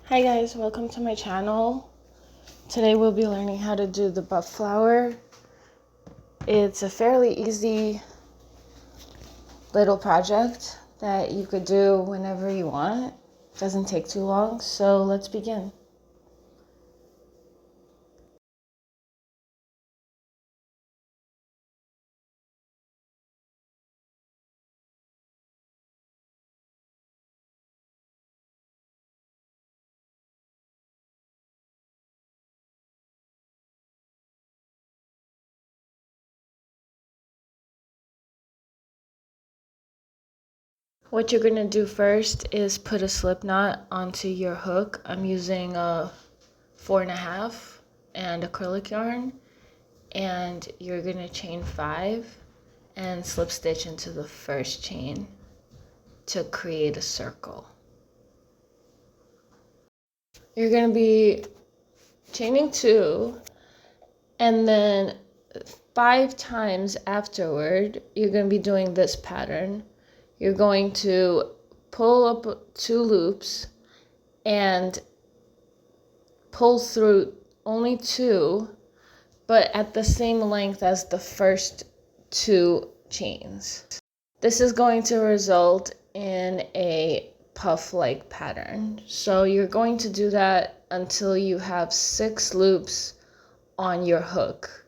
Hi guys, welcome to my channel. Today we'll be learning how to do the buff flower. It's a fairly easy little project that you could do whenever you want. It doesn't take too long, so let's begin. What you're gonna do first is put a slip knot onto your hook. I'm using a 4.5 and acrylic yarn, and you're gonna chain 5 and slip stitch into the first chain to create a circle. You're gonna be chaining 2, and then 5 times afterward, you're going to be doing this pattern. You're going to pull up 2 loops and pull through only 2, but at the same length as the first 2 chains. This is going to result in a puff-like pattern. So you're going to do that until you have 6 loops on your hook.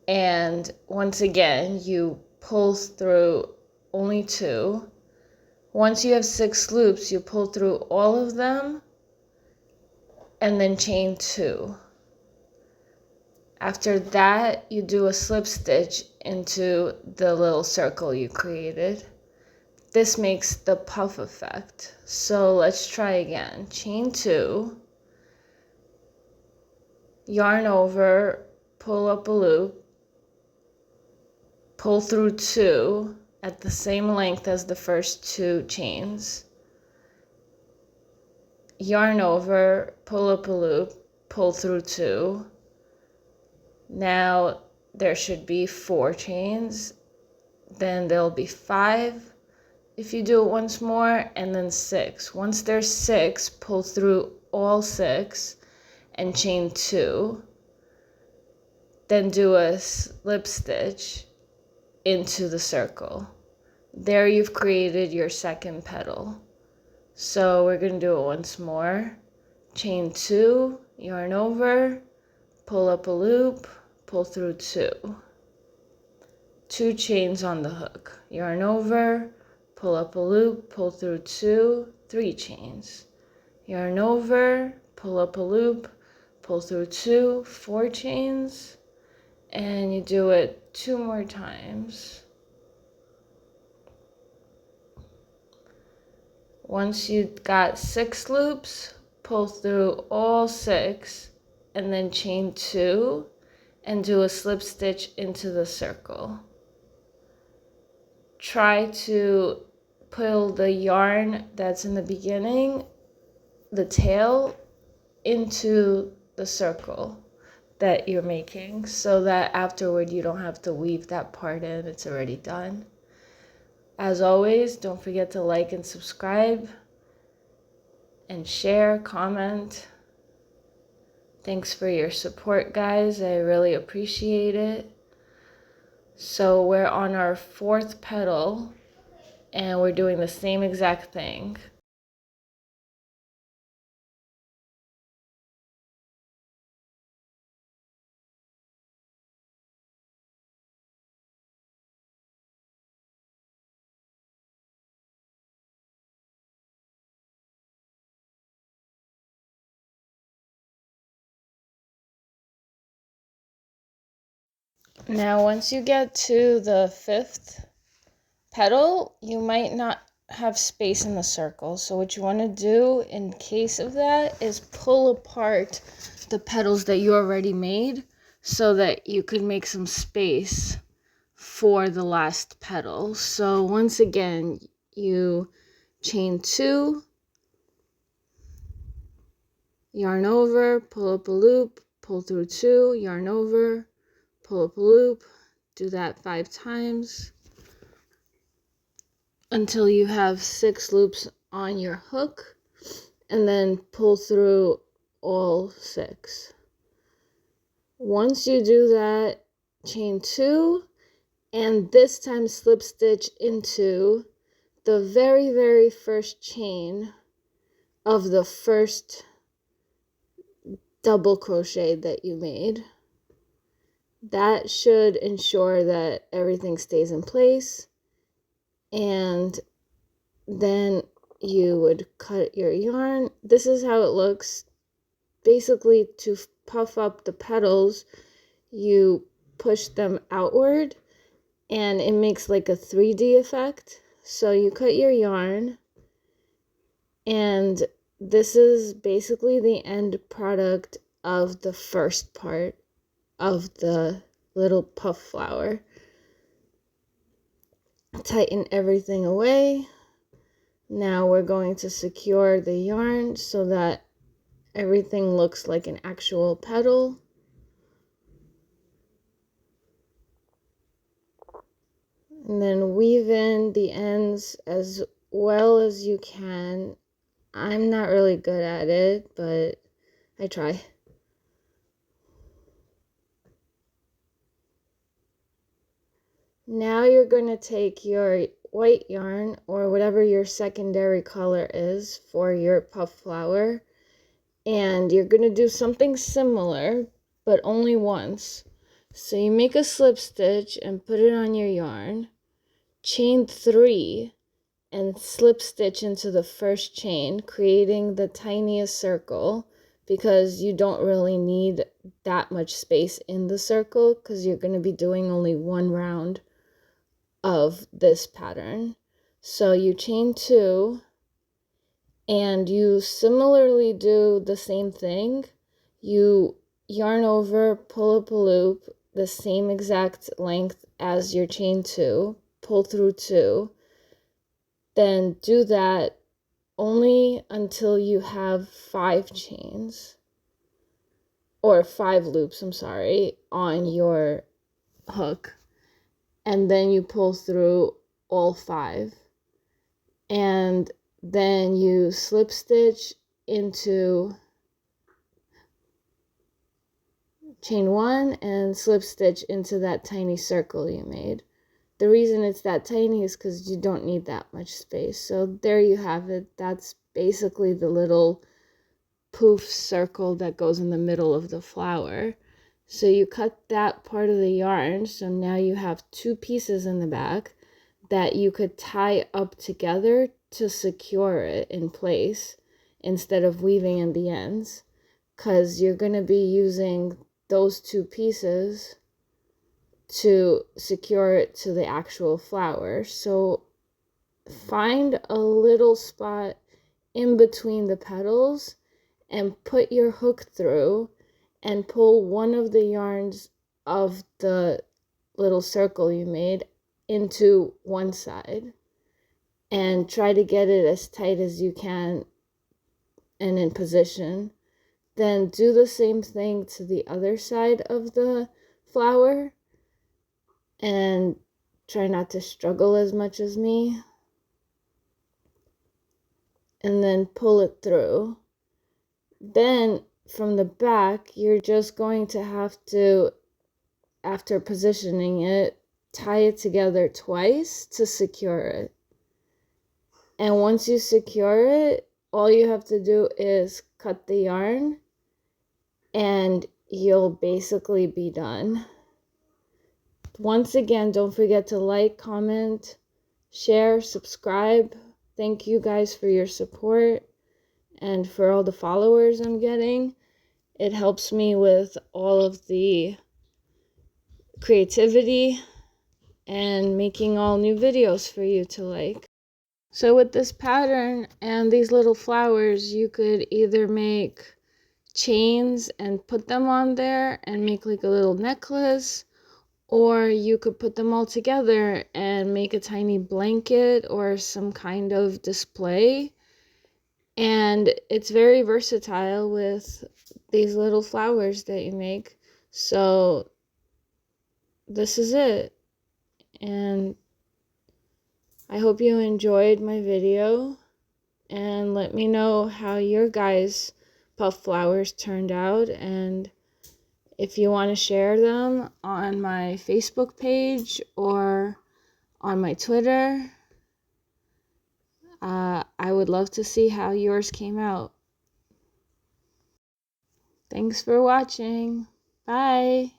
And once again, you pull through only 2. Once you have 6 loops, you pull through all of them and then chain 2. After that, you do a slip stitch into the little circle you created. This makes the puff effect. So let's try again. Chain 2, yarn over, pull up a loop, pull through 2 at the same length as the first 2 chains, yarn over, pull up a loop, pull through 2. Now there should be 4 chains, then there'll be 5 if you do it once more, and then 6. Once there's 6, pull through all 6 and chain 2, then do a slip stitch into the circle. There you've created your second petal. So we're going to do it once more. Chain 2, yarn over, pull up a loop, pull through 2. 2 chains on the hook. Yarn over, pull up a loop, pull through 2, 3 chains. Yarn over, pull up a loop, pull through 2, 4 chains, and you do it 2 more times. Once you've got 6 loops, pull through all 6 and then chain 2 and do a slip stitch into the circle. Try to pull the yarn that's in the beginning, the tail, into the circle that you're making so that afterward you don't have to weave that part in. It's already done. As always, don't forget to like and subscribe and share, comment. Thanks for your support, guys. I really appreciate it. So we're on our 4th petal and we're doing the same exact thing. Now, once you get to the 5th petal, you might not have space in the circle. So what you want to do in case of that is pull apart the petals that you already made so that you could make some space for the last petal. So once again, you chain 2, yarn over, pull up a loop, pull through 2, yarn over, pull up a loop. Do that 5 times until you have 6 loops on your hook. and then pull through all 6. Once you do that, chain 2, and this time slip stitch into the very first chain of the first double crochet that you made. That should ensure that everything stays in place. And then you would cut your yarn. This is how it looks. Basically, to puff up the petals, you push them outward and it makes like a 3D effect. So you cut your yarn, and this is basically the end product of the first part of the little puff flower. Tighten everything away. Now we're going to secure the yarn so that everything looks like an actual petal. And then weave in the ends as well as you can. I'm not really good at it, but I try. Now you're going to take your white yarn or whatever your secondary color is for your puff flower, and you're going to do something similar but only once. So you make a slip stitch and put it on your yarn, chain 3 and slip stitch into the first chain, creating the tiniest circle, because you don't really need that much space in the circle because you're going to be doing only one round of this pattern. So you chain 2 and you similarly do the same thing. You yarn over, pull up a loop the same exact length as your chain 2, pull through 2, then do that only until you have 5 chains, or 5 loops, I'm sorry, on your hook. And then you pull through all 5. And then you slip stitch into chain 1 and slip stitch into that tiny circle you made. The reason it's that tiny is because you don't need that much space. So there you have it. That's basically the little poof circle that goes in the middle of the flower. So you cut that part of the yarn, so now you have 2 pieces in the back that you could tie up together to secure it in place instead of weaving in the ends, because you're going to be using those 2 pieces to secure it to the actual flower. So find a little spot in between the petals and put your hook through and pull one of the yarns of the little circle you made into one side and try to get it as tight as you can and in position. Then do the same thing to the other side of the flower and try not to struggle as much as me, and then pull it through. Then from the back, you're just going to have to, after positioning it, tie it together twice to secure it. And once you secure it, all you have to do is cut the yarn and you'll basically be done. Once again, don't forget to like, comment, share, subscribe. Thank you guys for your support and for all the followers I'm getting. It helps me with all of the creativity and making all new videos for you to like. So with this pattern and these little flowers, you could either make chains and put them on there and make like a little necklace, or you could put them all together and make a tiny blanket or some kind of display. And it's very versatile with these little flowers that you make. So this is it. And I hope you enjoyed my video. and let me know how your guys' puff flowers turned out, and if you want to share them on my Facebook page or on my Twitter, I would love to see how yours came out. Thanks for watching. Bye.